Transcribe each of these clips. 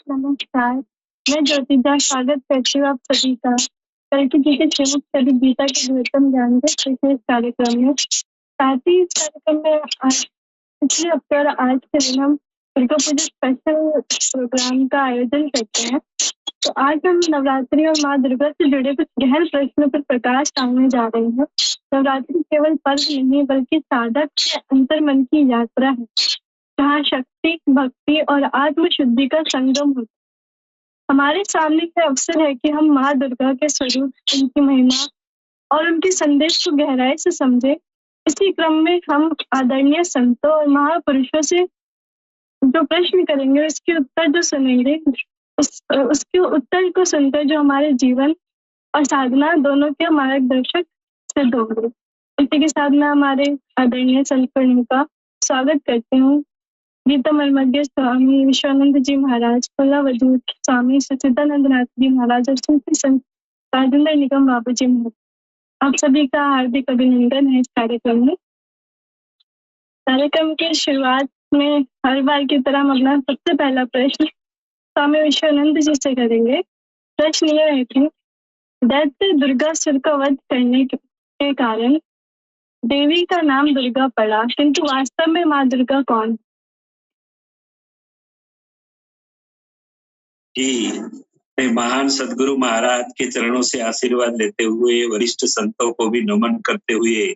नमस्कार, मैं ज्योतिजा स्वागत करती हूँ आप सभी का कल्कि जी के श्रीमद् सभी गीता के महत्तम ज्ञान के विशेष कार्यक्रम में। साथ ही इस कार्यक्रम में आज पिछले हफ्ते और आज के दिन हम दुर्गा पूजा स्पेशल प्रोग्राम का आयोजन करते हैं। तो आज हम नवरात्रि और माँ दुर्गा से जुड़े कुछ गहन प्रश्नों पर प्रकाश डालने जा रहे हैं। नवरात्रि केवल पर्व नहीं बल्कि साधक के अंतर्मन की यात्रा है, जहाँ शक्ति, भक्ति और आत्म शुद्धि का संगम होता है। हमारे सामने का अवसर है कि हम माँ दुर्गा के स्वरूप, उनकी महिमा और उनके संदेश को गहराई से समझे। इसी क्रम में हम आदरणीय संतों और महापुरुषों से जो प्रश्न करेंगे उसके उत्तर जो सुनेंगे, उसके उत्तर को सुनकर जो हमारे जीवन और साधना दोनों के मार्गदर्शक सिद्ध होंगे। इसी के साथ मैं हमारे आदरणीय संत का स्वागत करती हूँ। गीता मर्मज्ञ स्वामी विश्वानंद जी महाराज, खुला वजूद स्वामी सच्चिदानंद नाथ जी महाराज और सूफी संत राजेंद्र निगम बाबू जी महाराज, आप सभी का हार्दिक अभिनंदन है इस कार्यक्रम में। कार्यक्रम की शुरुआत में हर बार की तरह हम अपना सबसे पहला प्रश्न स्वामी विश्वानंद जी से करेंगे। प्रश्न यह है कि दैत्य दुर्गासुर का वध करने के कारण देवी का नाम दुर्गा पड़ा, किंतु वास्तव में माँ दुर्गा कौन? मैं महान सदगुरु महाराज के चरणों से आशीर्वाद लेते हुए, वरिष्ठ संतों को भी नमन करते हुए,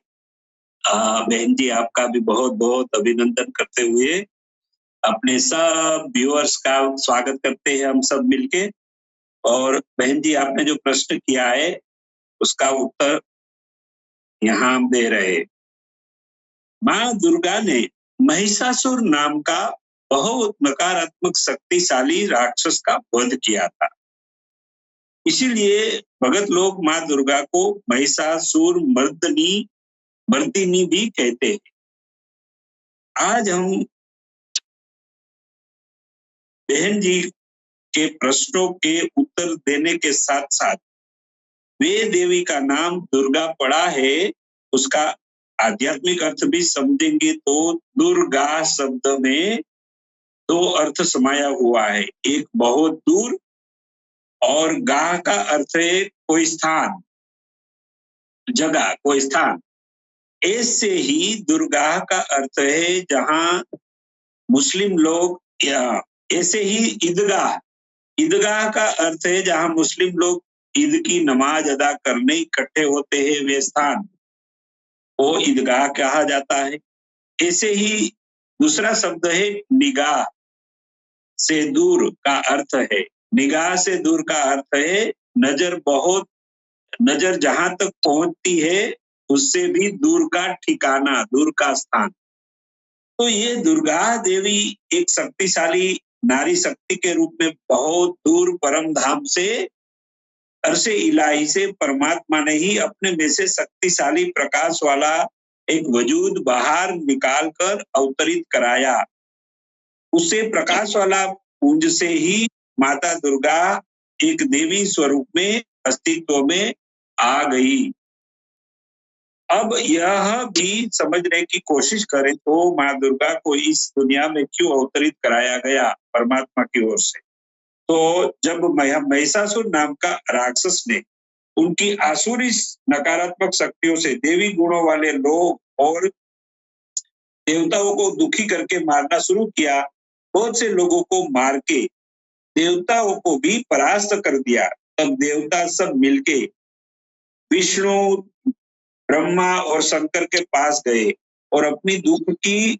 बहन जी आपका भी बहुत बहुत अभिनंदन करते हुए अपने सब व्यूअर्स का स्वागत करते हैं हम सब मिलके। और बहन जी आपने जो प्रश्न किया है उसका उत्तर यहाँ हम दे रहे। माँ दुर्गा ने महिषासुर नाम का बहुत नकारात्मक शक्तिशाली राक्षस का वध किया था। इसीलिए भगत लोग माँ दुर्गा को महिषासुर मर्दिनी भी कहते हैं। आज हम बहन जी के प्रश्नों के उत्तर देने के साथ साथ वे देवी का नाम दुर्गा पड़ा है उसका आध्यात्मिक अर्थ भी समझेंगे। तो दुर्गा शब्द में दो अर्थ समाया हुआ है, एक बहुत दूर और गाह का अर्थ है कोई स्थान, जगह, कोई स्थान। ऐसे ही दुर्गा का अर्थ है जहां मुस्लिम लोग, या ऐसे ही ईदगाह का अर्थ है जहां मुस्लिम लोग ईद की नमाज अदा करने इकट्ठे होते हैं, वे स्थान वो ईदगाह कहा जाता है। ऐसे ही दूसरा शब्द है निगाह से दूर का अर्थ है, निगाह से दूर का अर्थ है नजर जहां तक पहुंचती है उससे भी दूर का ठिकाना, दूर का स्थान। तो ये दुर्गा देवी एक शक्तिशाली नारी शक्ति के रूप में बहुत दूर परम धाम से, अर्शे इलाही से परमात्मा ने ही अपने में से शक्तिशाली प्रकाश वाला एक वजूद बाहर निकाल कर अवतरित कराया। उसे प्रकाश वाला पुंज से ही माता दुर्गा एक देवी स्वरूप में अस्तित्व में आ गई। अब यह भी समझने की कोशिश करें तो माँ दुर्गा को इस दुनिया में क्यों अवतरित कराया गया परमात्मा की ओर से। तो जब महिषासुर नाम का राक्षस ने उनकी आसुरी नकारात्मक शक्तियों से देवी गुणों वाले लोग और देवताओं को दुखी करके मारना शुरू किया, बहुत से लोगों को मार के देवताओं को भी परास्त कर दिया। तब देवता सब मिलके विष्णु, ब्रह्मा और शंकर के पास गए और अपनी दुख की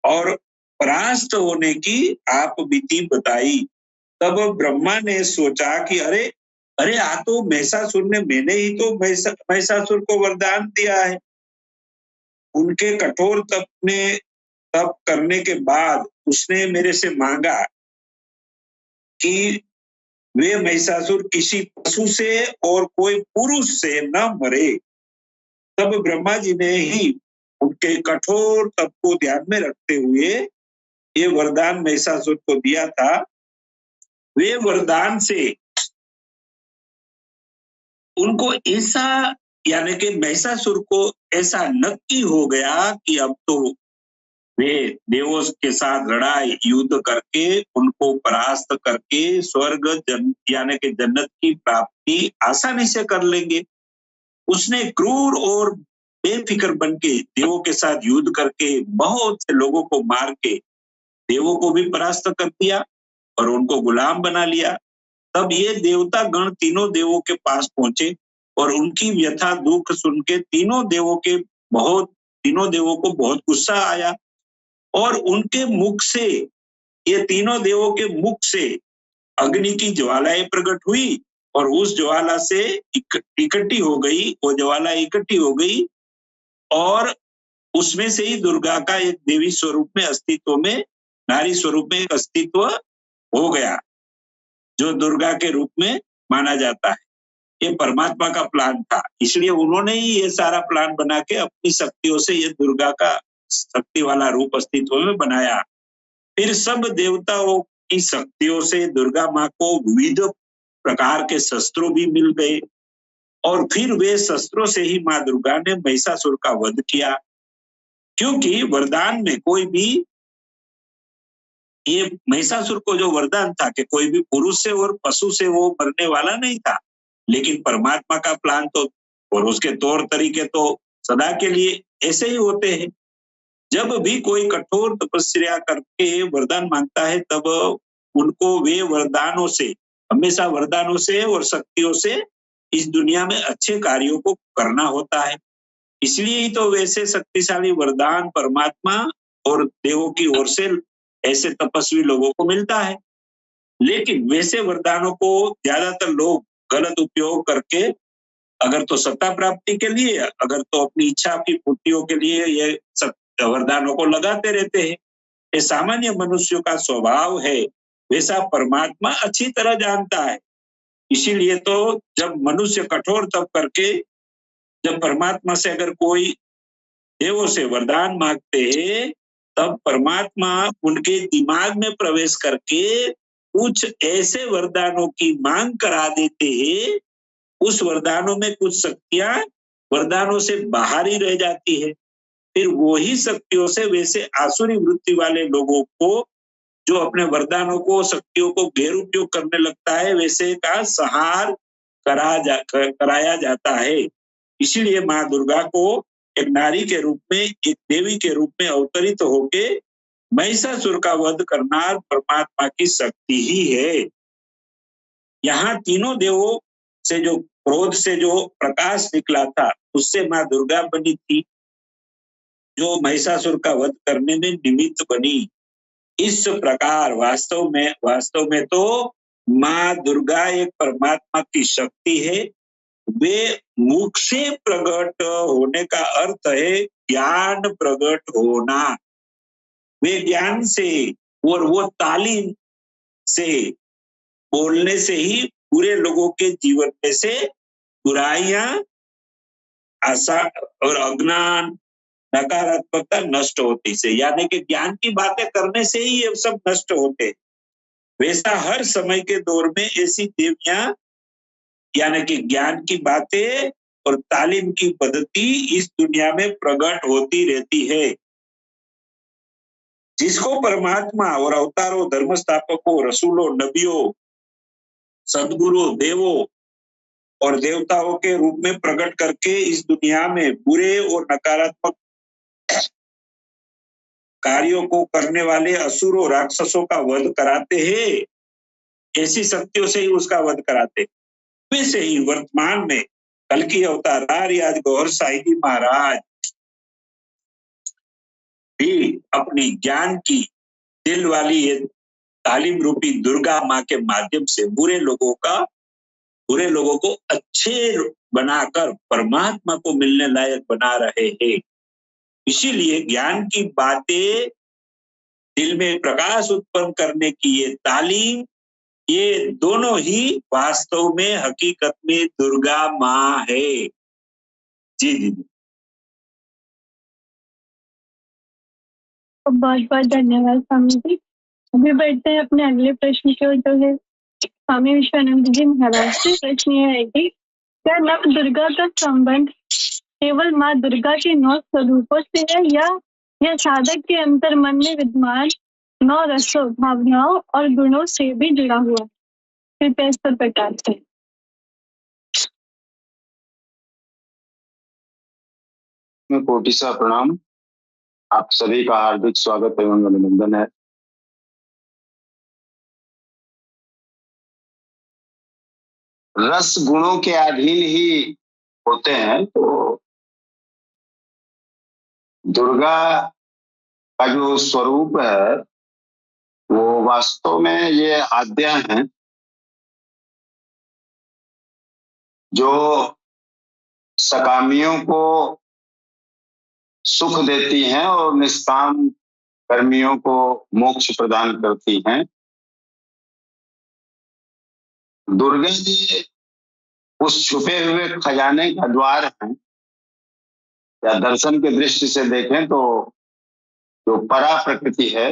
और परास्त होने की आप बीती बताई। तब ब्रह्मा ने सोचा कि अरे आ तो महिषासुर ने, मैंने ही तो महिषासुर को वरदान दिया है। उनके कठोर तप करने के बाद उसने मेरे से मांगा कि वे महिषासुर किसी पशु से और कोई पुरुष से न मरे। तब ब्रह्मा जी ने ही उनके कठोर तप को ध्यान में रखते हुए ये वरदान महिषासुर को दिया था। वे वरदान से उनको ऐसा, यानी कि महिषासुर को ऐसा नक्की हो गया कि अब तो वे देवों के साथ लड़ाई युद्ध करके उनको परास्त करके स्वर्ग यानी कि जन्नत की प्राप्ति आसानी से कर लेंगे। उसने क्रूर और बेफिक्र बन के देवों के साथ युद्ध करके बहुत से लोगों को मार के देवों को भी परास्त कर दिया और उनको गुलाम बना लिया। तब ये देवता गण तीनों देवों के पास पहुंचे और उनकी व्यथा दुख सुन के तीनों देवों को बहुत गुस्सा आया और उनके मुख से, ये तीनों देवों के मुख से अग्नि की ज्वालाएं प्रकट हुई और उस ज्वाला से इकट्ठी हो गई, वो ज्वाला इकट्ठी हो गई और उसमें से ही दुर्गा का एक देवी स्वरूप में अस्तित्व में, नारी स्वरूप में एक अस्तित्व हो गया, जो दुर्गा के रूप में माना जाता है। ये परमात्मा का प्लान था, इसलिए उन्होंने ही ये सारा प्लान बना के अपनी शक्तियों से ये दुर्गा का शक्ति वाला रूप अस्तित्व में बनाया। फिर सब देवताओं की शक्तियों से दुर्गा माँ को विविध प्रकार के शस्त्रों भी मिल गए और फिर वे शस्त्रों से ही माँ दुर्गा ने महिषासुर का वध किया। क्योंकि वरदान में कोई भी, ये महिषासुर को जो वरदान था कि कोई भी पुरुष से और पशु से वो मरने वाला नहीं था, लेकिन परमात्मा का प्लान तो और उसके तौर तरीके तो सदा के लिए ऐसे ही होते हैं। जब भी कोई कठोर तपस्या करके वरदान मांगता है तब उनको वे वरदानों से, हमेशा वरदानों से और शक्तियों से इस दुनिया में अच्छे कार्यों को करना होता है। इसलिए ही तो वैसे शक्तिशाली वरदान परमात्मा और देवों की ओर से ऐसे तपस्वी लोगों को मिलता है। लेकिन वैसे वरदानों को ज्यादातर लोग गलत उपयोग करके, अगर तो सत्ता प्राप्ति के लिए, अगर तो अपनी इच्छा की पूर्तियों के लिए ये वरदानों को लगाते रहते हैं। ये सामान्य मनुष्यों का स्वभाव है, वैसा परमात्मा अच्छी तरह जानता है। इसीलिए तो जब मनुष्य कठोर तप करके जब परमात्मा से अगर कोई देवों से वरदान मांगते हैं, तब परमात्मा उनके दिमाग में प्रवेश करके कुछ ऐसे वरदानों की मांग करा देते हैं, उस वरदानों में कुछ शक्तियां वरदानों से बाहर ही रह जाती है। फिर वही शक्तियों से वैसे आसुरी वृत्ति वाले लोगों को, जो अपने वरदानों को, शक्तियों को गैर उपयोग करने लगता है, वैसे का संहार कराया जाता है। इसीलिए माँ दुर्गा को एक नारी के रूप में, एक देवी के रूप में अवतरित होके महिषासुर का वध करना परमात्मा की शक्ति ही है। यहाँ तीनों देवों से जो क्रोध से जो प्रकाश निकला था, उससे माँ दुर्गा बनी थी, जो महिषासुर का वध करने में निमित्त बनी। इस प्रकार वास्तव में तो माँ दुर्गा एक परमात्मा की शक्ति है। वे मुख से प्रकट होने का अर्थ है ज्ञान प्रकट होना। वे ज्ञान से और वो तालीम से, बोलने से ही पूरे लोगों के जीवन में से बुराइयां, आशा और अज्ञान, नकारात्मकता नष्ट होती से, यानी कि ज्ञान की बातें करने से ही ये सब नष्ट होते। वैसा हर समय के दौर में ऐसी देवियां, यानी कि ज्ञान की बातें और तालीम की पद्धति इस दुनिया में प्रकट होती रहती है। जिसको परमात्मा और अवतारों, धर्म स्थापकों, रसूलों, नबियों, सदगुरु, देवों और देवताओं के रूप में प्रकट करके इस दुनिया में बुरे और नकारात्मक कार्यों को करने वाले असुरों, राक्षसों का वध कराते हैं। ऐसी शक्तियों से ही उसका वध कराते। वैसे ही वर्तमान में कल्कि अवतार आज गौर साहिबी महाराज भी अपनी ज्ञान की दिल वाली तालीम रूपी दुर्गा माँ के माध्यम से बुरे लोगों को अच्छे बनाकर परमात्मा को मिलने लायक बना रहे हैं। इसीलिए ज्ञान की बातें, दिल में प्रकाश उत्पन्न करने की ये तालीम, ये दोनों ही वास्तव में हकीकत में दुर्गा माँ है। जी दीदी। बहुत बहुत धन्यवाद स्वामी जी। अभी बढ़ते हैं अपने अगले प्रश्न की ओर, जो है स्वामी विश्वानंद जी महाराज से। प्रश्न यह है कि क्या नव दुर्गा का संबंध केवल माँ दुर्गा के 9 स्वरूपों से है या यह साधक के अंतर मन में विद्यमान 9 रसों, भावनाओं और गुणों से भी जुड़ा हुआ है। कृपया इस पर प्रकाश करें। कोटिसा प्रणाम। आप सभी का हार्दिक स्वागत एवं अभिनंदन है। रस गुणों के अधीन ही होते हैं, तो दुर्गा का जो स्वरूप है वो वास्तव में ये आद्या हैं, जो सकामियों को सुख देती हैं और निष्काम कर्मियों को मोक्ष प्रदान करती हैं। दुर्गा जी उस छुपे हुए खजाने का द्वार है, या दर्शन की दृष्टि से देखें तो जो परा प्रकृति है,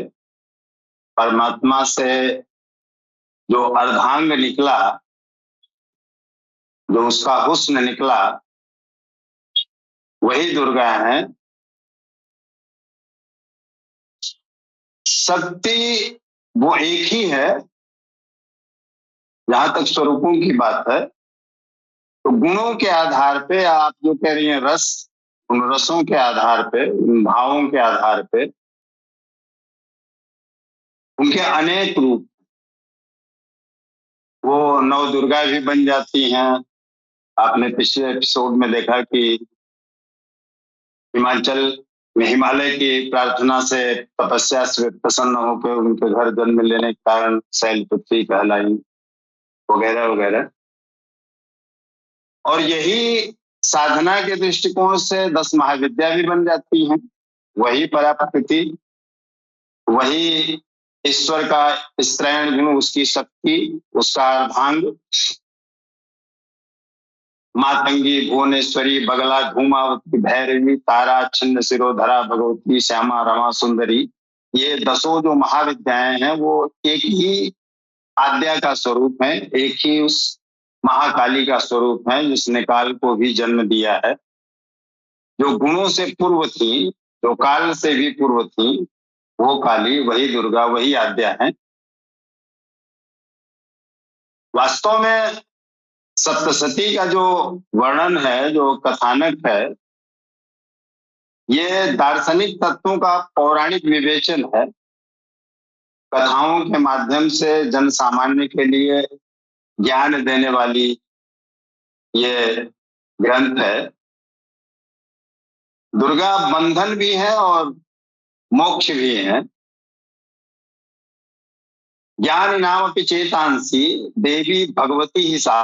परमात्मा से जो अर्धांग निकला, जो उसका हुस्न निकला, वही दुर्गा है। शक्ति वो एक ही है। जहां तक स्वरूपों की बात है, तो गुणों के आधार पे आप जो कह रही हैं रस, उन रसों के आधार पे, उन भावों के आधार पे उनके अनेक रूप, वो नव दुर्गा भी बन जाती हैं। आपने पिछले एपिसोड में देखा कि हिमाचल में हिमालय की प्रार्थना से, तपस्या से प्रसन्न होकर उनके घर जन्म लेने के कारण शैलपुत्री कहलाई, वगैरह वगैरह। और यही साधना के दृष्टिकोण से 10 महाविद्या भी बन जाती हैं। वही पराप्रकृति, वही ईश्वर का स्त्रैण गुण, उसकी शक्ति, उसका अर्धांग, मातंगी, भुवनेश्वरी, बगला, धूमावती, भैरवी, तारा, छिन्न शिरोधरा, भगवती, श्यामा, रमा, सुंदरी, ये 10 जो महाविद्याएं हैं वो एक ही आद्या का स्वरूप है, एक ही उस महाकाली का स्वरूप है जिसने काल को भी जन्म दिया है। जो गुणों से पूर्व थी, जो काल से भी पूर्व थी, वो काली, वही दुर्गा, वही आद्या है। वास्तव में सप्तशती का जो वर्णन है, जो कथानक है, ये दार्शनिक तत्वों का पौराणिक विवेचन है। कथाओं के माध्यम से जन सामान्य के लिए ज्ञान देने वाली ये ग्रंथ है। दुर्गा बंधन भी है और मोक्ष भी है। ज्ञान नाम चेतांसी देवी भगवती ही सा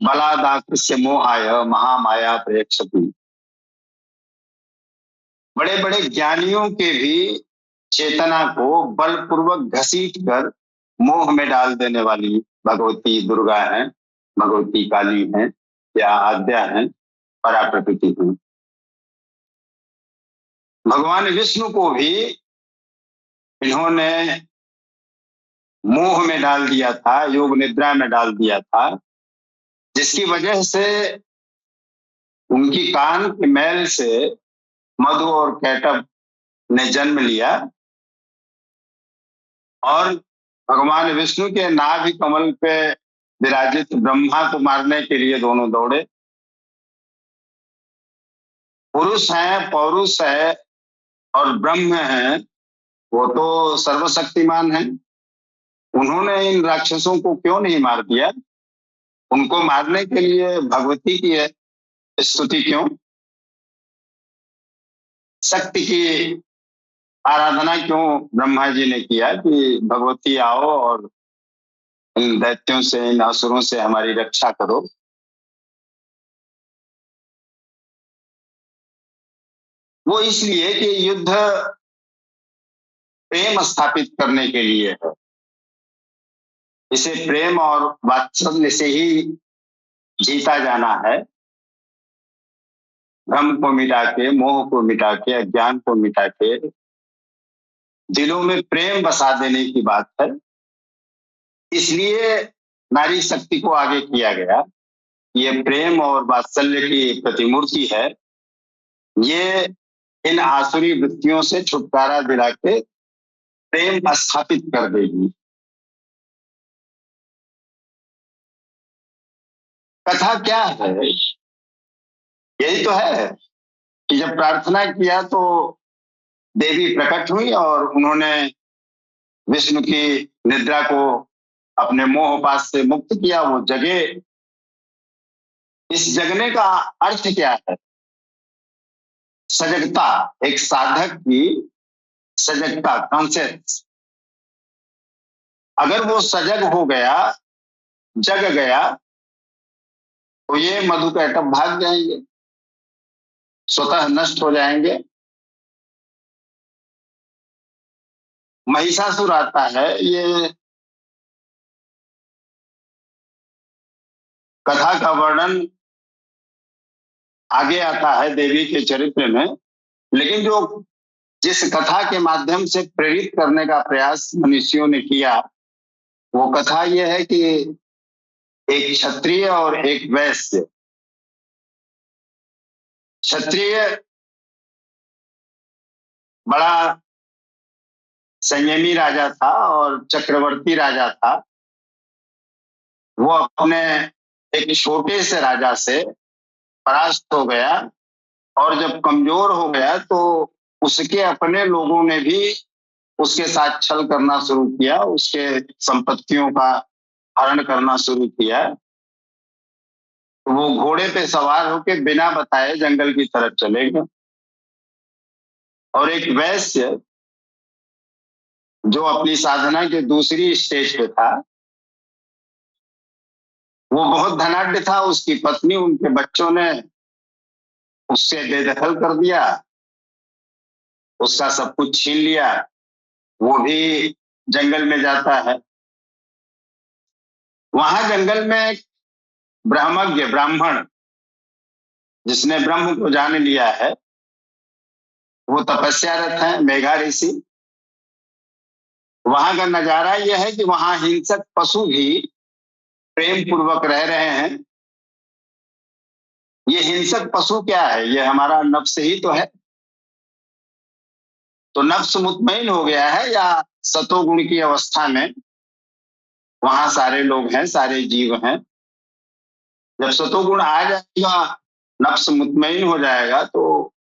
बलादाकृष्य मोहाय महामाया प्रेक्षती। बड़े बड़े ज्ञानियों के भी चेतना को बलपूर्वक घसीट कर मोह में डाल देने वाली भगवती दुर्गा है, भगवती काली है, या आद्या है, पराप्रकृति है। भगवान विष्णु को भी इन्होंने मोह में डाल दिया था, योग निद्रा में डाल दिया था, जिसकी वजह से उनकी कान के मैल से मधु और कैटभ ने जन्म लिया और भगवान विष्णु के नाभि कमल पे विराजित ब्रह्मा को मारने के लिए दोनों दौड़े। पुरुष है, पौरुष है और ब्रह्म है, वो तो सर्वशक्तिमान है। उन्होंने इन राक्षसों को क्यों नहीं मार दिया? उनको मारने के लिए भगवती की है स्तुति क्यों? शक्ति की आराधना क्यों ब्रह्मा जी ने किया कि भगवती आओ और इन दैत्यों से, इन असुरों से हमारी रक्षा करो? वो इसलिए कि युद्ध प्रेम स्थापित करने के लिए है। इसे प्रेम और वात्सल्य से ही जीता जाना है। भ्रम को मिटा के, मोह को मिटा के, अज्ञान को मिटा के दिलों में प्रेम बसा देने की बात है। इसलिए नारी शक्ति को आगे किया गया। ये प्रेम और वात्सल्य की प्रतिमूर्ति है। ये इन आसुरी वृत्तियों से छुटकारा दिला के प्रेम स्थापित कर देगी। कथा क्या है? यही तो है कि जब प्रार्थना किया तो देवी प्रकट हुई और उन्होंने विष्णु की निद्रा को अपने मोह पाश से मुक्त किया, वो जगे। इस जगने का अर्थ क्या है? सजगता, एक साधक की सजगता, कॉन्शियस। अगर वो सजग हो गया, जग गया, तो ये मधुकैटभ भाग जाएंगे, स्वतः नष्ट हो जाएंगे। महिषासुर आता है, ये कथा का वर्णन आगे आता है देवी के चरित्र में, लेकिन जो जिस कथा के माध्यम से प्रेरित करने का प्रयास मनुष्यों ने किया, वो कथा यह है कि एक क्षत्रिय और एक वैश्य। क्षत्रिय बड़ा संयमी राजा था और चक्रवर्ती राजा था। वो अपने एक छोटे से राजा से परास्त हो गया और जब कमजोर हो गया तो उसके अपने लोगों ने भी उसके साथ छल करना शुरू किया, उसके संपत्तियों का हरण करना शुरू किया। वो घोड़े पे सवार होकर बिना बताए जंगल की तरफ चले गए। और एक वैश्य जो अपनी साधना के दूसरी स्टेज पे था, वो बहुत धनाढ्य था। उसकी पत्नी, उनके बच्चों ने उससे बेदखल कर दिया, उसका सब कुछ छीन लिया। वो भी जंगल में जाता है। वहां जंगल में एक ब्रह्मज्ञ, ब्राह्मण जिसने ब्रह्म को जान लिया है, वो तपस्यारत है, मेघा ऋषि। वहां का नजारा यह है कि वहां हिंसक पशु भी प्रेम पूर्वक रह रहे हैं। ये हिंसक पशु क्या है? ये हमारा नफ्स ही तो है। तो नफ्स मुतमईन हो गया है या सतोगुण की अवस्था में वहां सारे लोग हैं, सारे जीव हैं। जब सतोगुण आ जाएगा, नफ्स मुतमईन हो जाएगा, तो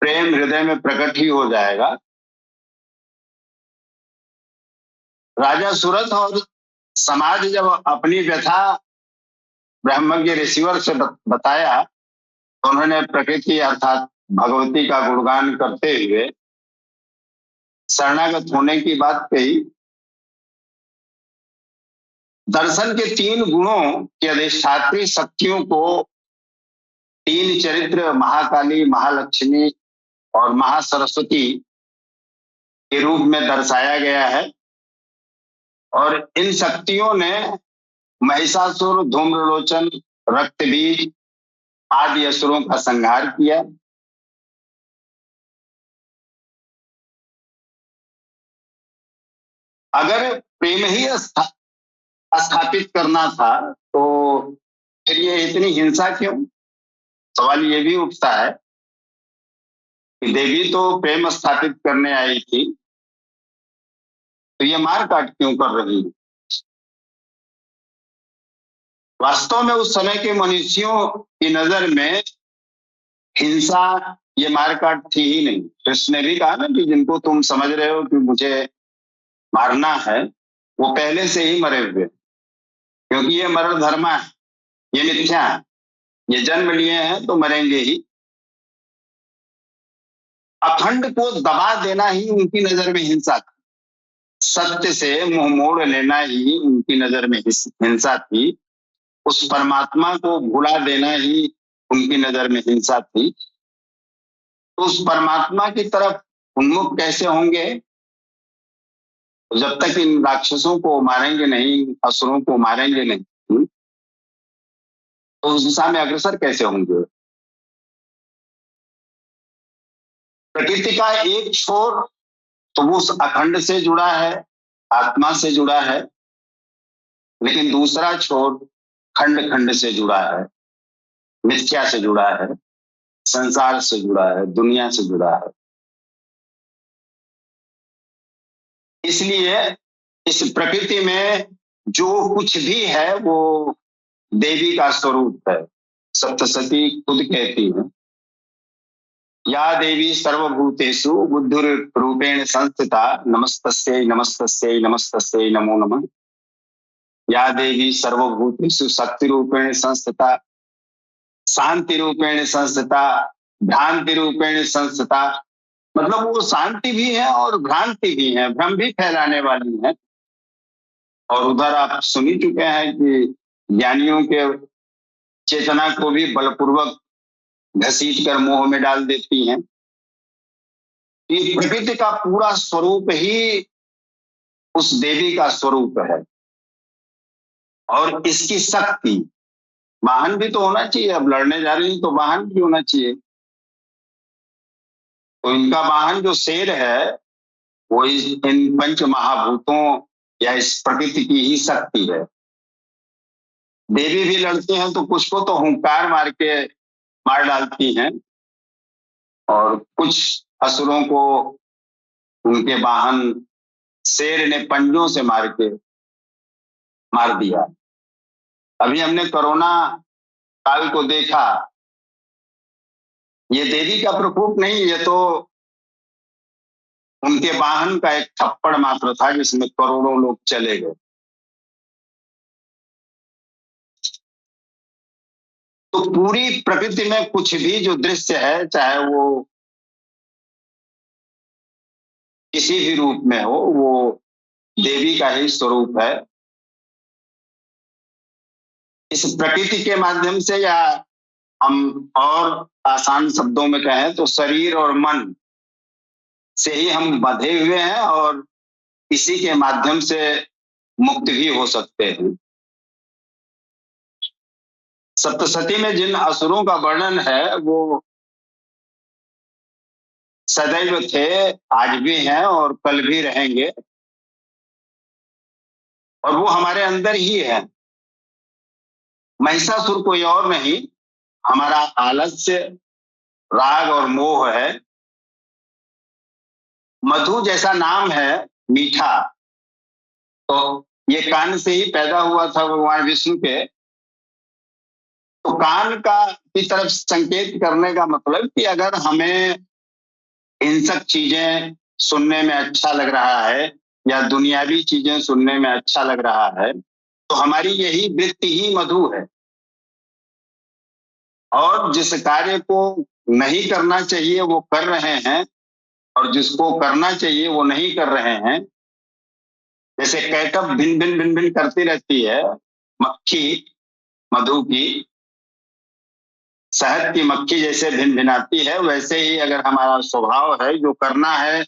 प्रेम हृदय में प्रकट ही हो जाएगा। राजा सुरथ और समाज जब अपनी व्यथा ब्रह्मज्ञ ऋषिवर से बताया, तो उन्होंने प्रकृति अर्थात भगवती का गुणगान करते हुए शरणागत होने की बात कही। दर्शन के 3 गुणों की अधिष्ठात्री शक्तियों को 3 चरित्र, महाकाली, महालक्ष्मी और महासरस्वती के रूप में दर्शाया गया है। और इन शक्तियों ने महिषासुर, धूम्रलोचन, रक्तबीज आदि असुरों का संहार किया। अगर प्रेम ही स्थापित करना था तो फिर ये इतनी हिंसा क्यों? सवाल ये भी उठता है कि देवी तो प्रेम स्थापित करने आई थी, तो ये मार काट क्यों कर रही है? वास्तव में उस समय के मनुष्यों की नजर में हिंसा, ये मारकाट थी ही नहीं। कृष्ण ने भी कहा ना कि जिनको तुम समझ रहे हो कि मुझे मारना है, वो पहले से ही मरे हुए, क्योंकि ये मरण धर्मा है, ये मिथ्या है, ये जन्म लिए हैं तो मरेंगे ही। अखंड को दबा देना ही उनकी नजर में हिंसा थी। सत्य से मुंह मोड़ लेना ही उनकी नजर में हिंसा थी। उस परमात्मा को भुला देना ही उनकी नजर में हिंसा थी। तो उस परमात्मा की तरफ उन्मुख कैसे होंगे? जब तक इन राक्षसों को मारेंगे नहीं, असुरों को मारेंगे नहीं, तो उस दिशा में अग्रसर कैसे होंगे? प्रकृति का एक छोर तो वो उस अखंड से जुड़ा है, आत्मा से जुड़ा है, लेकिन दूसरा छोर खंड खंड से जुड़ा है, मिथ्या से जुड़ा है, संसार से जुड़ा है, दुनिया से जुड़ा है। इसलिए इस प्रकृति में जो कुछ भी है वो देवी का स्वरूप है। सप्तशती खुद कहती है, या देवी सर्वभूतेषु बुद्धिरूपेण संस्थिता नमस्तस्यै नमस्तस्यै नमस्तस्यै नमो नमः। या देवी सर्वभूतेषु शक्ति रूपेण संस्थिता, शांति रूपेण संस्थिता, भ्रांति रूपेण संस्थिता। मतलब वो शांति भी है और भ्रांति भी है, भ्रम भी फैलाने वाली है। और उधर आप सुन ही चुके हैं कि ज्ञानियों के चेतना को भी बलपूर्वक घसीट कर मोह में डाल देती हैं। ये प्रकृति का पूरा स्वरूप ही उस देवी का स्वरूप है। और इसकी शक्ति, वाहन भी तो होना चाहिए। अब लड़ने जा रही तो वाहन भी होना चाहिए। तो इनका वाहन जो शेर है वो इन पंच महाभूतों या इस प्रकृति की ही शक्ति है। देवी भी लड़ती हैं तो कुछ को तो हुंकार मार के मार डालती हैं और कुछ असुरों को उनके वाहन शेर ने पंजों से मार दिया। अभी हमने कोरोना काल को देखा, ये देवी का प्रकोप नहीं, ये तो उनके वाहन का एक थप्पड़ मात्र था जिसमें करोड़ों लोग चले गए। तो पूरी प्रकृति में कुछ भी जो दृश्य है, चाहे वो किसी भी रूप में हो, वो देवी का ही स्वरूप है। इस प्रकृति के माध्यम से, या हम और आसान शब्दों में कहें तो शरीर और मन से ही हम बंधे हुए हैं और इसी के माध्यम से मुक्त भी हो सकते हैं। सप्तशती में जिन असुरों का वर्णन है वो सदैव थे, आज भी हैं और कल भी रहेंगे। और वो हमारे अंदर ही है। महिषासुर कोई और नहीं, हमारा आलस्य, राग और मोह है। मधु जैसा नाम है, मीठा, तो ये कान से ही पैदा हुआ था भगवान विष्णु के। तो कान का की तरफ संकेत करने का मतलब कि अगर हमें हिंसक चीजें सुनने में अच्छा लग रहा है या दुनियावी चीजें सुनने में अच्छा लग रहा है, तो हमारी यही वृत्ति ही मधु है। और जिस कार्य को नहीं करना चाहिए वो कर रहे हैं और जिसको करना चाहिए वो नहीं कर रहे हैं। जैसे कैटअप भिन भिन भिन भिन करती रहती है, मक्खी मधु की, शहद की मक्खी जैसे भिन भिनाती है, वैसे ही अगर हमारा स्वभाव है, जो करना है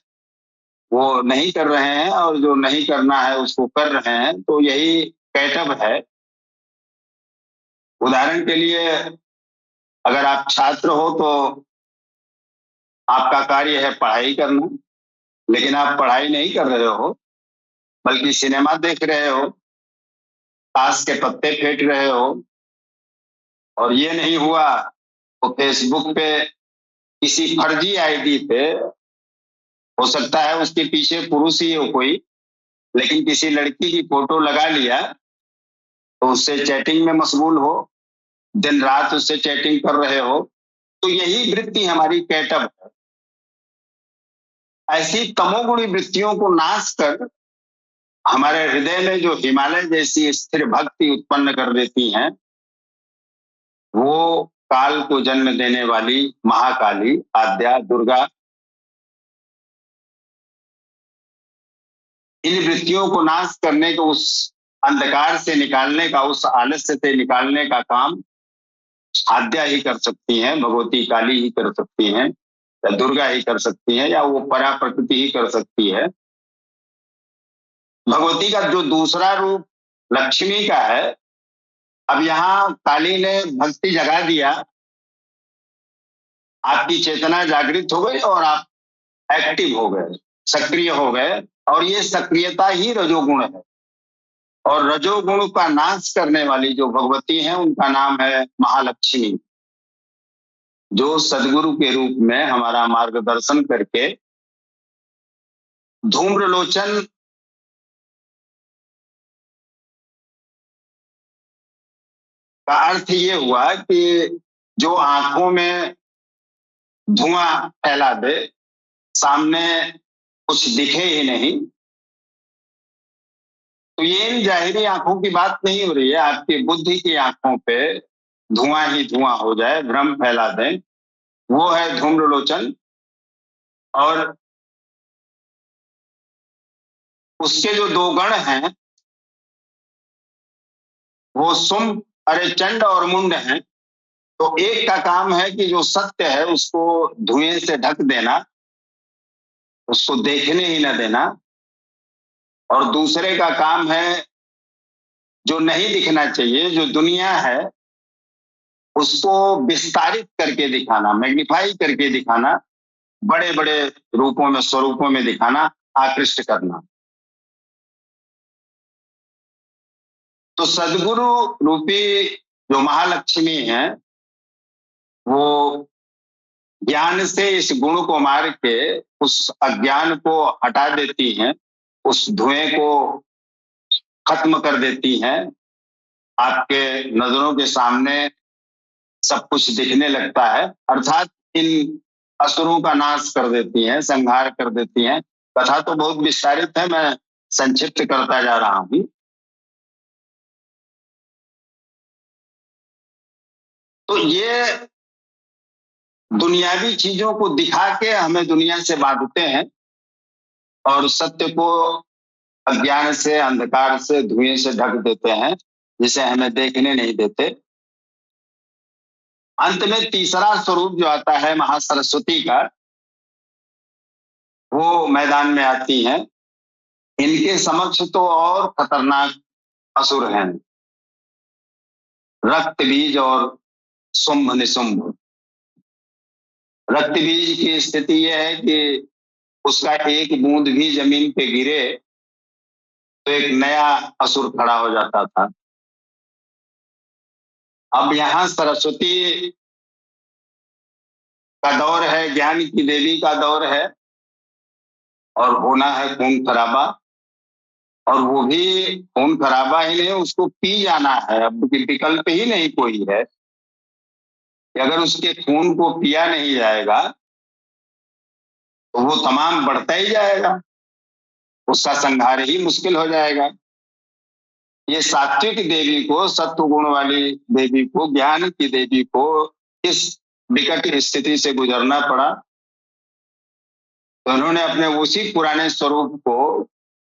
वो नहीं कर रहे हैं और जो नहीं करना है उसको कर रहे हैं, तो यही कैटअप है। उदाहरण के लिए अगर आप छात्र हो तो आपका कार्य है पढ़ाई करना, लेकिन आप पढ़ाई नहीं कर रहे हो बल्कि सिनेमा देख रहे हो, ताश के पत्ते फेंट रहे हो। और ये नहीं हुआ तो फेसबुक पे किसी फर्जी आईडी पे, हो सकता है उसके पीछे पुरुष ही हो कोई, लेकिन किसी लड़की की फोटो लगा लिया तो उससे चैटिंग में मशगूल हो, दिन रात उससे चैटिंग कर रहे हो। तो यही वृत्ति हमारी कैटअप है। ऐसी तमोगुणी वृत्तियों को नाश कर हमारे हृदय में जो हिमालय जैसी स्थिर भक्ति उत्पन्न कर देती हैं, वो काल को जन्म देने वाली महाकाली आद्या दुर्गा इन वृत्तियों को नाश करने का, उस अंधकार से निकालने का, उस आलस्य से निकालने का काम आद्या ही कर सकती हैं, भगवती काली ही कर सकती हैं, या दुर्गा ही कर सकती हैं, या वो परा प्रकृति ही कर सकती है। भगवती का जो दूसरा रूप लक्ष्मी का है, अब यहाँ काली ने भक्ति जगा दिया, आपकी चेतना जागृत हो गई और आप एक्टिव हो गए, सक्रिय हो गए। और ये सक्रियता ही रजोगुण है। और रजोगुण का नाश करने वाली जो भगवती हैं उनका नाम है महालक्ष्मी। जो सदगुरु के रूप में हमारा मार्गदर्शन करके धूम्रलोचन का अर्थ ये हुआ कि जो आंखों में धुआं फैला दे, सामने कुछ दिखे ही नहीं। तो ये इन जाहिरी आंखों की बात नहीं हो रही है, आपकी बुद्धि की आंखों पे धुआं ही धुआं हो जाए, भ्रम फैला दे, वो है धूम्रलोचन। और उसके जो दो गण हैं वो सुम अरे चंड और मुंड हैं। तो एक का काम है कि जो सत्य है उसको धुएं से ढक देना, उसको देखने ही न देना। और दूसरे का काम है जो नहीं दिखना चाहिए, जो दुनिया है, उसको विस्तारित करके दिखाना, मैग्निफाई करके दिखाना, बड़े बड़े रूपों में, स्वरूपों में दिखाना, आकृष्ट करना। तो सदगुरु रूपी जो महालक्ष्मी है वो ज्ञान से इस गुण को मार के उस अज्ञान को हटा देती हैं, उस धुएं को खत्म कर देती हैं। आपके नजरों के सामने सब कुछ दिखने लगता है, अर्थात इन असुरों का नाश कर देती हैं, संहार कर देती हैं। कथा तो बहुत विस्तारित है, मैं संक्षिप्त करता जा रहा हूं। तो ये दुनियावी चीजों को दिखा के हमें दुनिया से बांधते हैं और सत्य को अज्ञान से, अंधकार से, धुएं से ढक देते हैं, जिसे हमें देखने नहीं देते। अंत में तीसरा स्वरूप जो आता है महासरस्वती का, वो मैदान में आती हैं। इनके समक्ष तो और खतरनाक असुर हैं, रक्त बीज और शुंभ निशुंभ। रक्त बीज की स्थिति यह है कि उसका एक बूंद भी जमीन पे गिरे तो एक नया असुर खड़ा हो जाता था। अब यहाँ सरस्वती का दौर है, ज्ञान की देवी का दौर है, और होना है खून खराबा। और वो भी खून खराबा ही नहीं, उसको पी जाना है। अब विकल्प ही नहीं कोई है कि अगर उसके खून को पिया नहीं जाएगा तो वो तमाम बढ़ता ही जाएगा, उसका संहार ही मुश्किल हो जाएगा। ये सात्विक देवी को, सत्व गुण वाली देवी को, ज्ञान की देवी को इस विकट स्थिति से गुजरना पड़ा। तो उन्होंने अपने उसी पुराने स्वरूप को,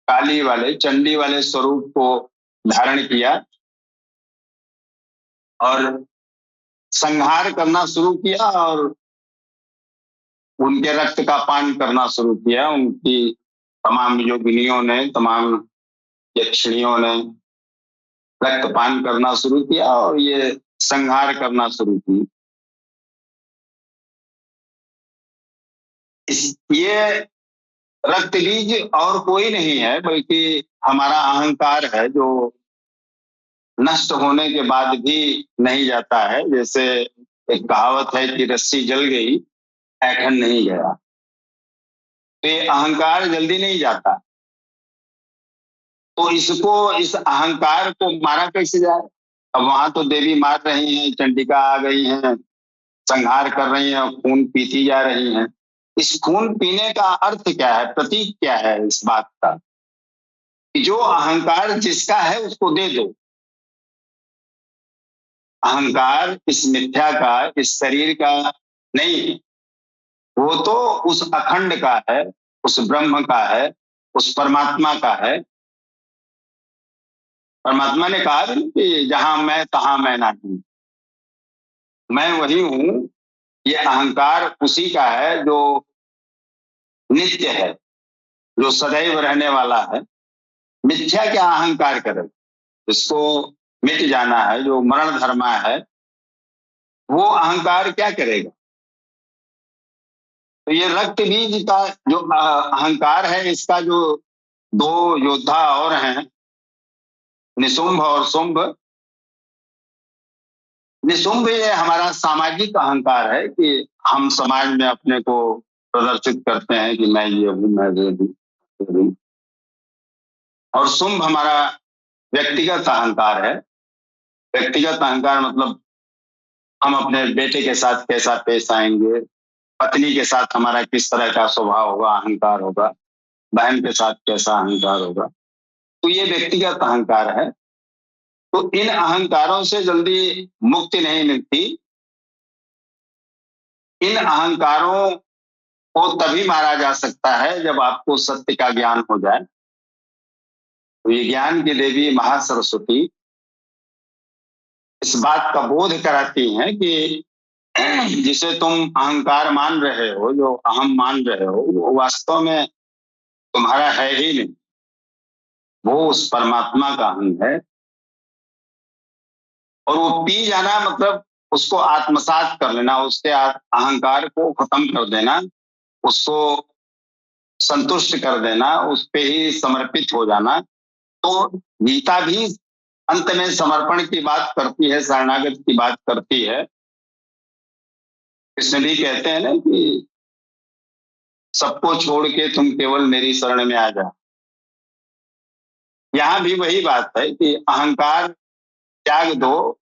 काली वाले, चंडी वाले स्वरूप को धारण किया और संहार करना शुरू किया और उनके रक्त का पान करना शुरू किया। उनकी तमाम योगिनियों ने, तमाम यक्षिणियों ने रक्तपान करना शुरू किया और ये संहार करना शुरू की। ये रक्त बीज और कोई नहीं है बल्कि हमारा अहंकार है, जो नष्ट होने के बाद भी नहीं जाता है। जैसे एक कहावत है कि रस्सी जल गई, ऐठन नहीं गया। तो ये अहंकार जल्दी नहीं जाता। तो इसको, इस अहंकार को मारा कैसे जाए? अब वहां तो देवी मार रही हैं, चंडिका आ गई हैं, संहार कर रही हैं, खून पीती जा रही हैं। इस खून पीने का अर्थ क्या है, प्रतीक क्या है इस बात का कि जो अहंकार जिसका है उसको दे दो। अहंकार इस मिथ्या का, इस शरीर का नहीं है, वो तो उस अखंड का है, उस ब्रह्म का है, उस परमात्मा का है। परमात्मा ने कहा कि जहां मैं तहां मैं नहीं, मैं वही हूं। ये अहंकार उसी का है जो नित्य है, जो सदैव रहने वाला है। मिथ्या क्या अहंकार करे, जिसको मिट जाना है, जो मरण धर्मा है, वो अहंकार क्या करेगा? तो ये रक्त बीज का जो अहंकार है, इसका जो दो योद्धा और हैं, निशुंभ और शुंभ, निशुंभ ये हमारा सामाजिक अहंकार है कि हम समाज में अपने को प्रदर्शित करते हैं कि मैं ये हूँ, मैं वो हूँ। और शुंभ हमारा व्यक्तिगत अहंकार है। व्यक्तिगत अहंकार मतलब हम अपने बेटे के साथ कैसा पेश आएंगे, पत्नी के साथ हमारा किस तरह का स्वभाव होगा, अहंकार होगा, बहन के साथ कैसा अहंकार होगा। तो ये व्यक्तिगत अहंकार है। तो इन अहंकारों से जल्दी मुक्ति नहीं मिलती। इन अहंकारों को तभी मारा जा सकता है जब आपको सत्य का ज्ञान हो जाए। तो ये ज्ञान की देवी महासरस्वती इस बात का बोध कराती हैं कि जिसे तुम अहंकार मान रहे हो, जो अहम मान रहे हो, वो वास्तव में तुम्हारा है ही नहीं, वो उस परमात्मा का अंग है। और वो पी जाना मतलब उसको आत्मसात कर लेना, उसके अहंकार को खत्म कर देना, उसको संतुष्ट कर देना, उस पे ही समर्पित हो जाना। तो गीता भी अंत में समर्पण की बात करती है, शरणागत की बात करती है। कृष्ण भी कहते हैं ना कि सबको छोड़ के तुम केवल मेरी शरण में आ जाओ। यहां भी वही बात है कि अहंकार त्याग दो,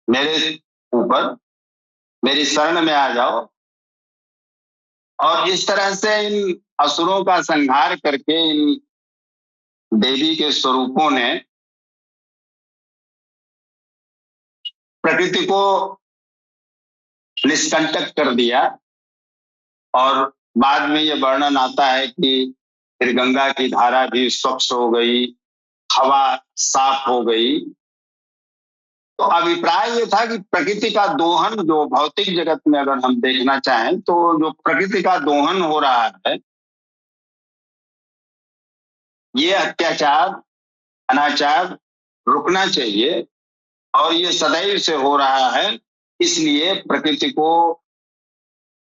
मेरे ऊपर मेरी शरण में आ जाओ। और इस तरह से इन असुरों का संहार करके इन देवी के स्वरूपों ने प्रकृति को निष्कंटक कर दिया। और बाद में ये वर्णन आता है कि फिर गंगा की धारा भी स्वच्छ हो गई, हवा साफ हो गई। तो अभिप्राय ये था कि प्रकृति का दोहन, जो भौतिक जगत में अगर हम देखना चाहें तो जो प्रकृति का दोहन हो रहा है, ये अत्याचार अनाचार रुकना चाहिए। और ये सदैव से हो रहा है, इसलिए प्रकृति को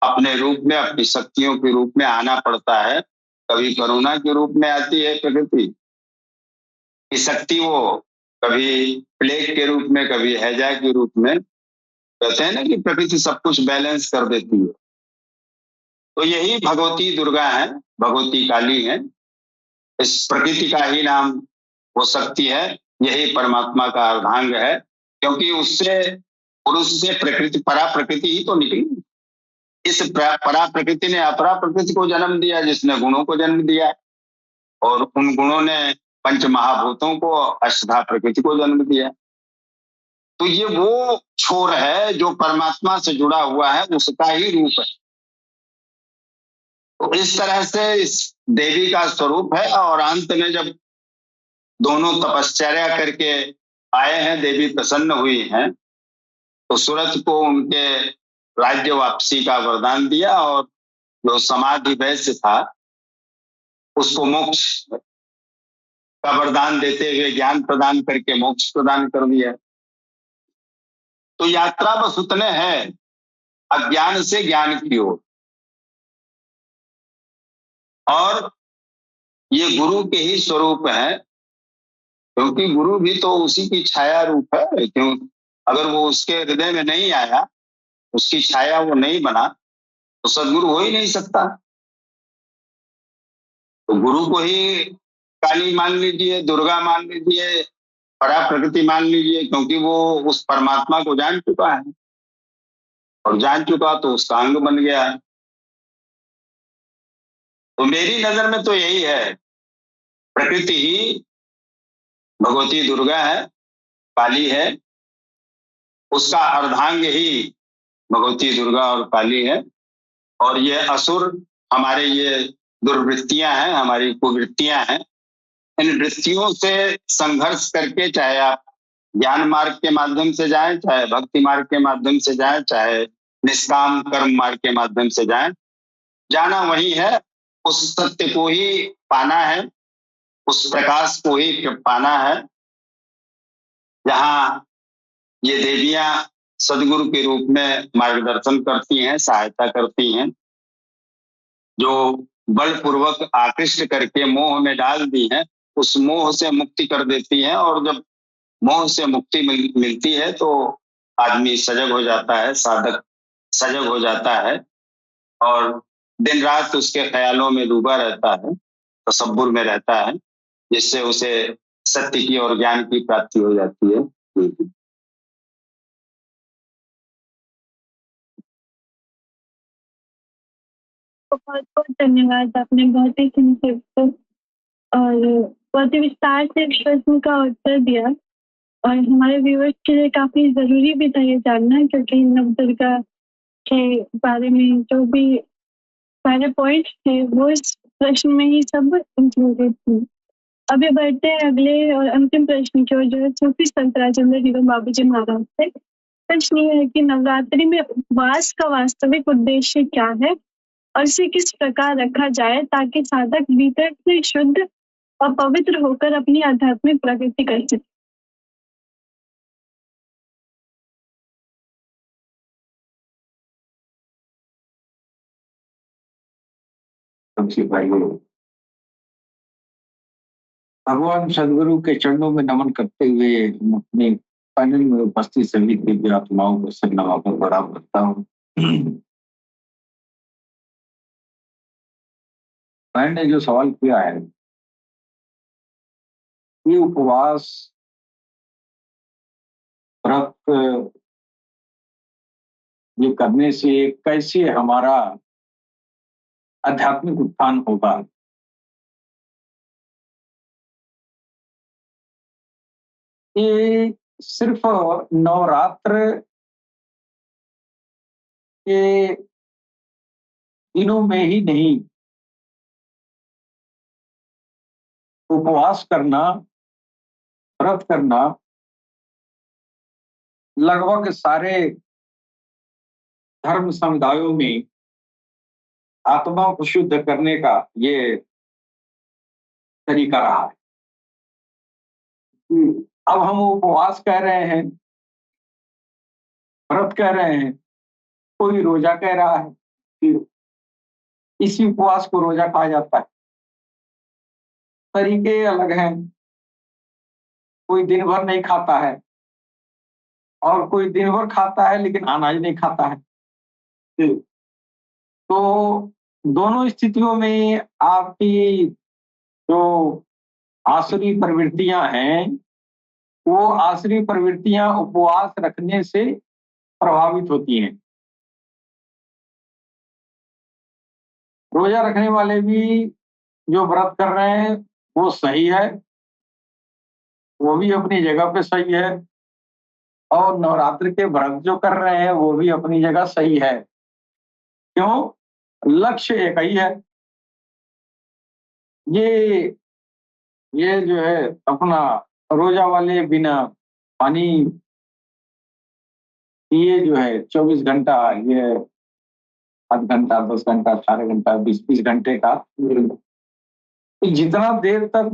अपने रूप में, अपनी शक्तियों के रूप में आना पड़ता है। कभी करुणा के रूप में आती है प्रकृति की शक्ति, वो कभी प्लेग के रूप में, कभी हैजा के रूप में। कहते हैं ना कि प्रकृति सब कुछ बैलेंस कर देती है। तो यही भगवती दुर्गा है, भगवती काली है। इस प्रकृति का ही नाम वो शक्ति है, यही परमात्मा का अर्धांग है। क्योंकि उससे, पुरुष से प्रकृति, परा प्रकृति ही तो निकली। इस परा प्रकृति ने अपरा प्रकृति को जन्म दिया, जिसने गुणों को जन्म दिया, और उन गुणों ने पंच महाभूतों को, अष्टधा प्रकृति को जन्म दिया। तो ये वो छोर है जो परमात्मा से जुड़ा हुआ है, उसका ही रूप है। तो इस तरह से इस देवी का स्वरूप है। और अंत में जब दोनों तपश्चर्या करके आए हैं, देवी प्रसन्न हुई हैं, तो सूरज को उनके राज्य वापसी का वरदान दिया। और जो समाधि वैश्य था उसको मोक्ष का वरदान देते हुए ज्ञान प्रदान करके मोक्ष प्रदान कर दिया। तो यात्रा बस उतने है, अज्ञान से ज्ञान की ओर। और ये गुरु के ही स्वरूप है, क्योंकि गुरु भी तो उसी की छाया रूप है। क्यों, अगर वो उसके हृदय में नहीं आया, उसकी छाया वो नहीं बना, तो सदगुरु हो ही नहीं सकता। तो गुरु को ही काली मान लीजिए, दुर्गा मान लीजिए, परा प्रकृति मान लीजिए, क्योंकि वो उस परमात्मा को जान चुका है। और जान चुका तो उसका अंग बन गया है। तो मेरी नजर में तो यही है, प्रकृति ही भगवती दुर्गा है, काली है, उसका अर्धांग ही भगवती दुर्गा और काली है। और ये असुर हमारे ये दुर्वृत्तियां हैं, हमारी कुवृत्तियां हैं। इन वृत्तियों से संघर्ष करके, चाहे आप ज्ञान मार्ग के माध्यम से जाएं, चाहे भक्ति मार्ग के माध्यम से जाएं, चाहे निष्काम कर्म मार्ग के माध्यम से जाएं, जाना वही है, उस सत्य को ही पाना है, उस प्रकाश को ही पाना है, जहां ये देवियां सदगुरु के रूप में मार्गदर्शन करती हैं, सहायता करती हैं। जो बलपूर्वक आकृष्ट करके मोह में डाल दी हैं, उस मोह से मुक्ति कर देती हैं। और जब मोह से मुक्ति मिलती है तो आदमी सजग हो जाता है, साधक सजग हो जाता है और दिन रात उसके ख्यालों में डूबा रहता है, तसव्वुर में रहता है, जिससे उसे सत्य की और ज्ञान की प्राप्ति हो जाती है। बहुत बहुत धन्यवाद, आपने बहुत ही संक्षिप्त और बहुत ही विस्तार से इस प्रश्न का उत्तर दिया और हमारे व्यूअर्स के लिए काफी जरूरी भी था ये जानना, क्योंकि नवदुर्गा के बारे में जो भी सारे पॉइंट्स थे वो इस प्रश्न में ही सब इंक्लूडेड थे। अभी बढ़ते हैं अगले और अंतिम प्रश्न की ओर, जो है सूफी संत राजेंद्र निगम बाबू जी महाराज से। प्रश्न ये है कि नवरात्रि में उपवास का वास्तविक उद्देश्य क्या है और इसे किस प्रकार रखा जाए ताकि साधक भीतर से शुद्ध और पवित्र होकर अपनी आध्यात्मिक प्रगति कर सके। सबसे पहले भगवान सदगुरु के चरणों में नमन करते हुए हम अपने पैनल में उपस्थित सभी दिव्य आत्माओं को सलाम प्रणाम करता हूँ। मैंने जो सवाल किया है, ये उपवास व्रत ये करने से कैसे हमारा आध्यात्मिक उत्थान होगा। ये सिर्फ नवरात्र के दिनों में ही नहीं, उपवास करना, व्रत करना लगभग सारे धर्म समुदायों में आत्मा को शुद्ध करने का ये तरीका रहा है। अब हम उपवास कह रहे हैं, व्रत कह रहे हैं, कोई रोजा कह रहा है कि इसी उपवास को रोजा कहा जाता है। तरीके अलग हैं, कोई दिन भर नहीं खाता है और कोई दिन भर खाता है लेकिन अनाज नहीं खाता है। तो दोनों स्थितियों में आपकी जो आसुरी प्रवृत्तियां हैं, वो आसुरी प्रवृत्तियां उपवास रखने से प्रभावित होती हैं। रोजा रखने वाले भी जो व्रत कर रहे हैं वो सही है, वो भी अपनी जगह पे सही है, और नवरात्र के व्रत जो कर रहे हैं वो भी अपनी जगह सही है। क्यों? लक्ष्य एक ही है। ये जो है अपना रोजा वाले बिना पानी पिए जो है 24 घंटा, ये 8 घंटा, 10 घंटा, 18 घंटा, 20 घंटे का, जितना देर तक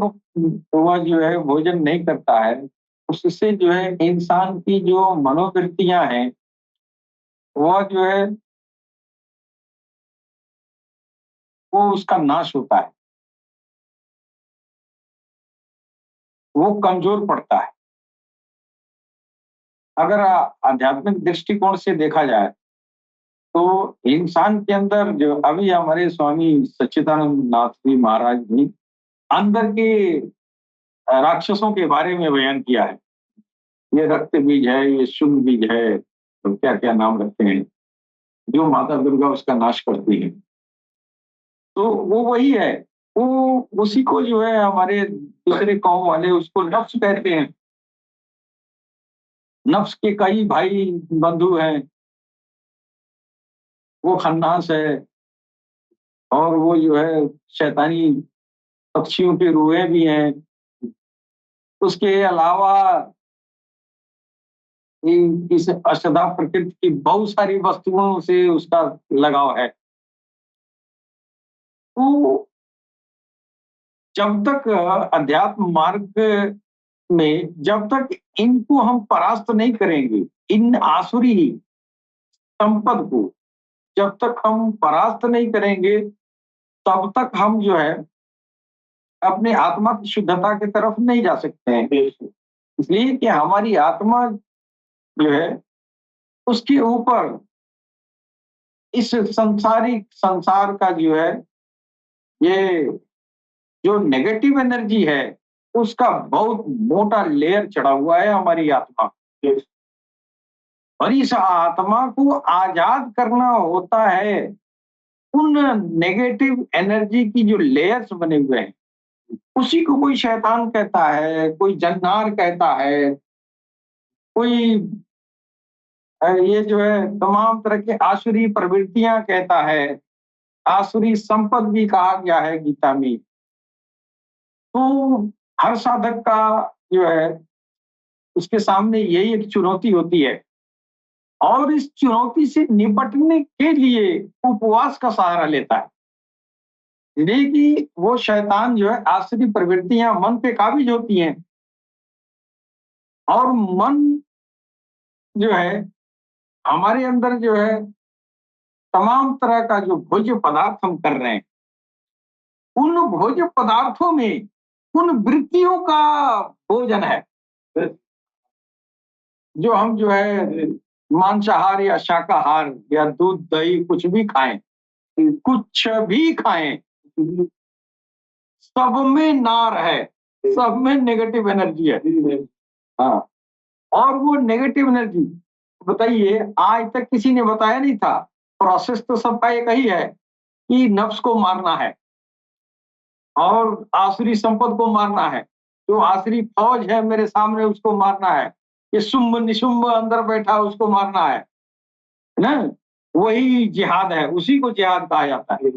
वह जो है भोजन नहीं करता है, उससे जो है इंसान की जो मनोवृत्तियां हैं वह जो है वो उसका नाश होता है, वो कमजोर पड़ता है। अगर आध्यात्मिक दृष्टिकोण से देखा जाए तो इंसान के अंदर जो अभी हमारे स्वामी सच्चिदानंद नाथ जी महाराज जी अंदर के राक्षसों के बारे में बयान किया है। ये रक्त बीज है, ये शुभ बीज है, तो क्या क्या नाम रखते हैं, जो माता दुर्गा उसका नाश करती है। तो वो वही है, वो उसी को जो है हमारे दूसरे कौम वाले उसको नफ्स कहते हैं। नफ्स के कई भाई बंधु हैं, वो खन्नास है और वो जो है शैतानी पक्षियों के रूहे भी हैं। उसके अलावा इस अष्टधा प्रकृति की बहुत सारी वस्तुओं से उसका लगाव है। तो जब तक अध्यात्म मार्ग में जब तक इनको हम परास्त नहीं करेंगे, इन आसुरी संपद को जब तक हम परास्त नहीं करेंगे, तब तक हम जो है अपने आत्मा की शुद्धता की तरफ नहीं जा सकते हैं। इसलिए कि हमारी आत्मा जो है उसके ऊपर इस संसार का जो है, ये जो नेगेटिव एनर्जी है, उसका बहुत मोटा लेयर चढ़ा हुआ है हमारी आत्मा पे। और इस आत्मा को आजाद करना होता है उन नेगेटिव एनर्जी की जो लेयर्स बने हुए हैं। उसी को कोई शैतान कहता है, कोई जन्नार कहता है, कोई ये जो है तमाम तरह के आसुरी प्रवृत्तियां कहता है, आसुरी संपद भी कहा गया है गीता में। तो हर साधक का जो है उसके सामने यही एक चुनौती होती है, और इस चुनौती से निपटने के लिए उपवास का सहारा लेता है। लेकिन वो शैतान जो है, आसुरी प्रवृत्तियां मन पे काबिज होती हैं, और मन जो है हमारे अंदर जो है तमाम तरह का जो भोज्य पदार्थ हम कर रहे हैं, उन भोज्य पदार्थों में उन वृत्तियों का भोजन है। जो हम जो है मांसाहार या शाकाहार या दूध दही कुछ भी खाएं, सब में नार है, सब में नेगेटिव एनर्जी है। हाँ, और वो नेगेटिव एनर्जी, बताइए, आज तक किसी ने बताया नहीं था। प्रोसेस तो सबका एक ही है कि नफ्स को मारना है और आसुरी संपद को मारना है। जो आसुरी फौज है मेरे सामने, उसको मारना है। ये शुंभ निशुंभ अंदर बैठा, उसको मारना है ना। वही जिहाद है, उसी को जिहाद कहा जाता है।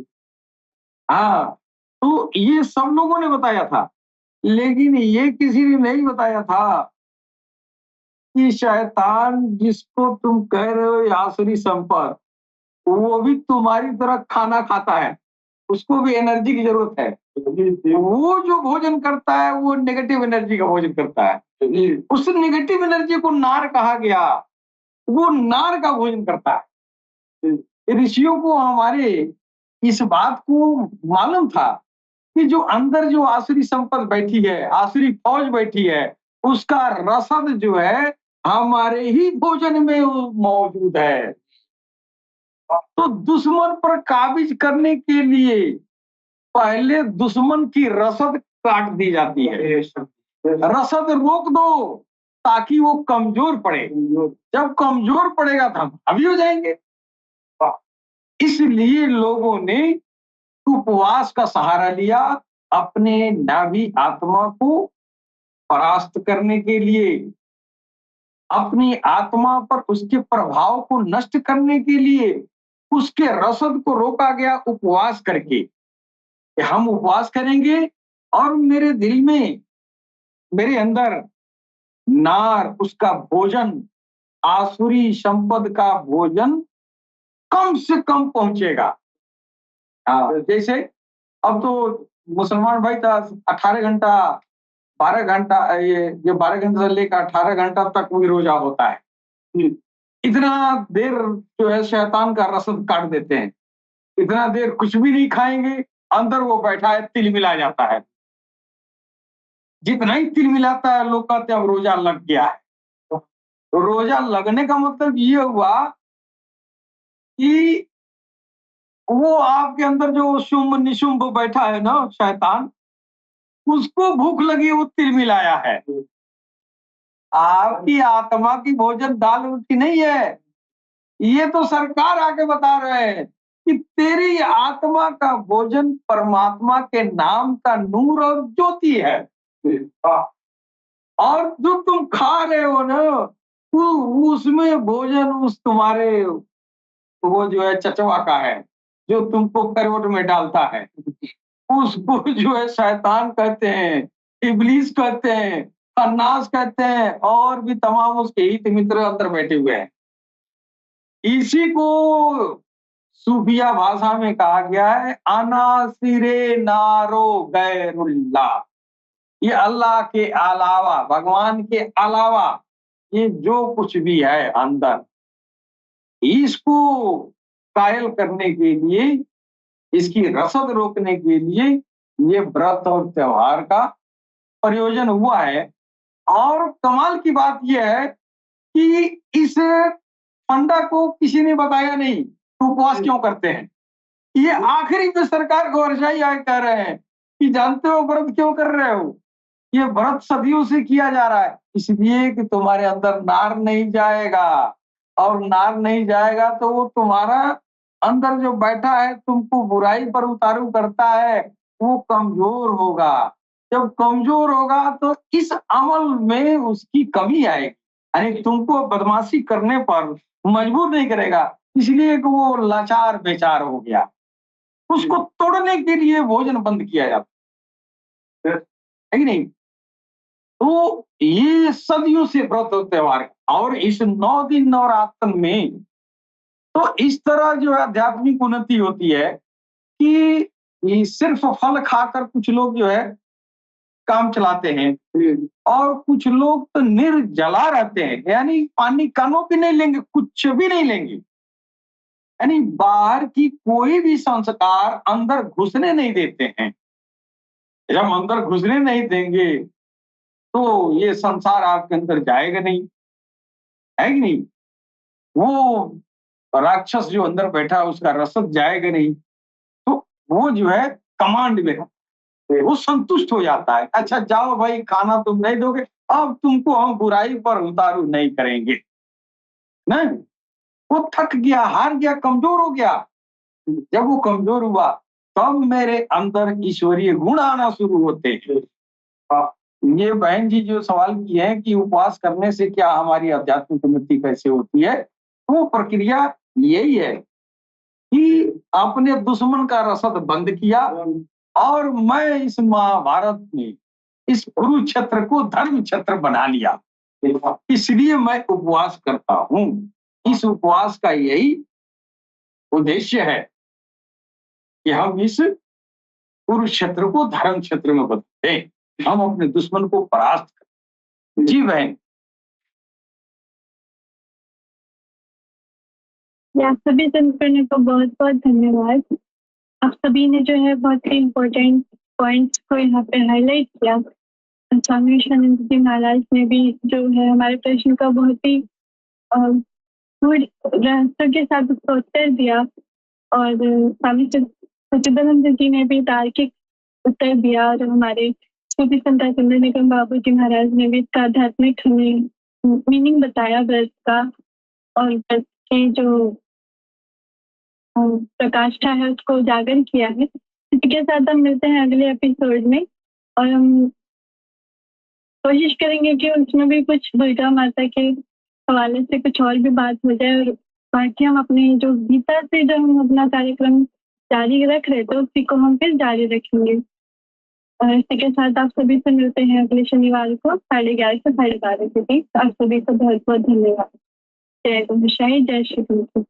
हाँ, तो ये सब लोगों ने बताया था, लेकिन ये किसी ने नहीं बताया था कि शैतान जिसको तुम कह रहे हो आसुरी संपद, वो भी तुम्हारी तरह खाना खाता है, उसको भी एनर्जी की जरूरत है। वो जो भोजन करता है वो नेगेटिव एनर्जी का भोजन करता है। उस नेगेटिव एनर्जी को नार कहा गया, वो नार का भोजन करता है। ऋषियों को हमारे इस बात को मालूम था कि जो अंदर जो आसुरी संपद बैठी है, आसुरी फौज बैठी है, उसका रसद जो है हमारे ही भोजन में मौजूद है। तो दुश्मन पर काबिज करने के लिए पहले दुश्मन की रसद काट दी जाती है। रसद रोक दो ताकि वो कमजोर पड़े। जब कमजोर पड़ेगा तो हम हावी हो जाएंगे। इसलिए लोगों ने उपवास का सहारा लिया अपने नाभि आत्मा को परास्त करने के लिए, अपनी आत्मा पर उसके प्रभाव को नष्ट करने के लिए। उसके रसद को रोका गया उपवास करके कि हम उपवास करेंगे और मेरे दिल में, मेरे अंदर नार, उसका भोजन, आसुरी संपद का भोजन कम से कम पहुंचेगा। जैसे अब तो मुसलमान भाई था 18 घंटा 12 घंटा, ये 12 घंटे से लेकर 18 घंटा तक भी रोजा होता है। इतना देर जो है शैतान का रसद काट देते हैं, इतना देर कुछ भी नहीं खाएंगे, अंदर वो बैठा है, तिल मिला जाता है। जितना ही तिल मिलाता है लोग कहते हैं अब रोजा लग गया है। तो रोजा लगने का मतलब ये हुआ कि वो आपके अंदर जो शुंभ निशुंभ बैठा है ना शैतान, उसको भूख लगी, वो तिल मिलाया है। आपकी आत्मा की भोजन दाल रोटी नहीं है। ये तो सरकार आके बता रहे हैं कि तेरी आत्मा का भोजन परमात्मा के नाम का नूर और ज्योति है। और जो तुम खा रहे हो ना, उसमें भोजन उस तुम्हारे वो जो है चचवा का है, जो तुमको करवट में डालता है। उसको जो है शैतान कहते हैं, इब्लीस कहते हैं, खन्नास कहते हैं, और भी तमाम उसके हित मित्र अंदर बैठे हुए हैं। इसी को सूफिया भाषा में कहा गया है अनासिरे नारो गैरुल्ला। ये अल्लाह के अलावा, भगवान के अलावा ये जो कुछ भी है अंदर, इसको कायल करने के लिए, इसकी रसद रोकने के लिए ये व्रत और त्योहार का प्रयोजन हुआ है। और कमाल की बात यह है कि इस पंडा को किसी ने बताया नहीं तो उपवास क्यों करते हैं। ये आखिरी में सरकार को वर्षाई आए कह रहे हैं कि जानते हो व्रत क्यों कर रहे हो, ये व्रत सदियों से किया जा रहा है इसलिए कि तुम्हारे अंदर नार नहीं जाएगा, और नार नहीं जाएगा तो वो तुम्हारा अंदर जो बैठा है तुमको बुराई पर उतारू करता है वो कमजोर होगा। जब कमजोर होगा तो इस अमल में उसकी कमी आएगी, यानी तुमको बदमाशी करने पर मजबूर नहीं करेगा, इसलिए कि वो लाचार बेचार हो गया, उसको तोड़ने के लिए भोजन बंद किया जाता है कि नहीं। तो ये सदियों से व्रत और त्योहार है। और इस 9 दिन नवरात्र में तो इस तरह जो आध्यात्मिक उन्नति होती है कि ये सिर्फ फल खाकर कुछ लोग जो है काम चलाते हैं और कुछ लोग तो निर्जला रहते हैं, यानी पानी कानों भी नहीं लेंगे, कुछ भी नहीं लेंगे, यानी बाहर की कोई भी संस्कार अंदर घुसने नहीं देते हैं। जब अंदर घुसने नहीं देंगे तो ये संसार आपके अंदर जाएगा नहीं, है कि नहीं। वो राक्षस जो अंदर बैठा है उसका रसद जाएगा नहीं, तो वो जो है कमांड में है, वो संतुष्ट हो जाता है। अच्छा जाओ भाई, खाना तुम नहीं दोगे, अब तुमको हम बुराई पर उतारू नहीं करेंगे। नहीं, वो थक गया, हार गया, कमजोर हो गया। जब वो कमजोर हुआ तब मेरे अंदर ईश्वरीय गुण आना शुरू होते हैं। ये बहन जी जो सवाल किए हैं कि उपवास करने से क्या हमारी आध्यात्मिक उन्नति कैसे होती है, वो प्रक्रिया यही है कि अपने दुश्मन का रसद बंद किया और मैं इस महाभारत में इस कुरुक्षेत्र को धर्म क्षेत्र बना लिया, इसलिए मैं उपवास करता हूं। इस उपवास का यही उद्देश्य है कि हम इस कुरुक्षेत्र को धर्म क्षेत्र में बदलते हैं, हम अपने दुश्मन को परास्त करें। जी बहन। आप सभी सुनने को बहुत बहुत धन्यवाद। आप सभी ने जो है बहुत ही इम्पोर्टेंट पॉइंट्स को यहाँ पे हाईलाइट किया। स्वामी विवेकानंद जी महाराज ने भी जो है हमारे प्रश्न का बहुत ही रहस्य के साथ उसका उत्तर दिया, और स्वामी सच्चिदानंद जी ने भी तार्किक उत्तर दिया, और हमारे सूफी संत सुंदर निगम बाबू जी महाराज ने भी इसका आध्यात्मिक हमें मीनिंग बताया व्रत का, और व्रत की जो प्रकाष्ठा है उसको उजागर किया है। इसी के साथ हम मिलते हैं अगले एपिसोड में, और हम कोशिश करेंगे कि उसमें भी कुछ दुर्गा माता के हवाले से कुछ और भी बात हो जाए, और बाकी हम अपने जो गीता से जो हम अपना कार्यक्रम जारी रख रहे थे उसी को हम फिर जारी रखेंगे। और इसी के साथ आप सभी से मिलते हैं अगले शनिवार को 11:30 से 12:30 के बीच। आप सभी को बहुत बहुत धन्यवाद। जय गुरु, जय श्री गुरु।